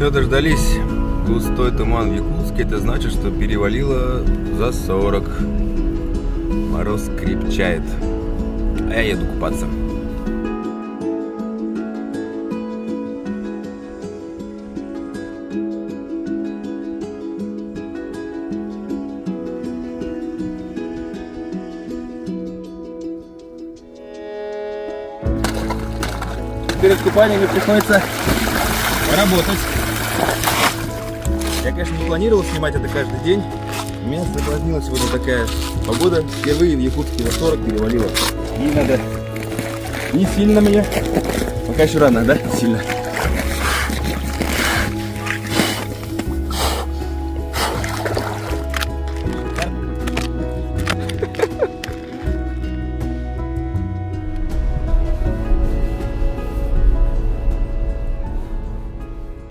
Все, дождались. Густой туман в Якутске. Это значит, что перевалило за 40. Мороз крепчает. А я еду купаться. Перед купаниями приходится работать. Я, конечно, не планировал снимать это каждый день. Меня соблазнила сегодня такая погода. Впервые в Якутске на 40 перевалило. И надо не сильно мне. Пока еще рано, да? Сильно.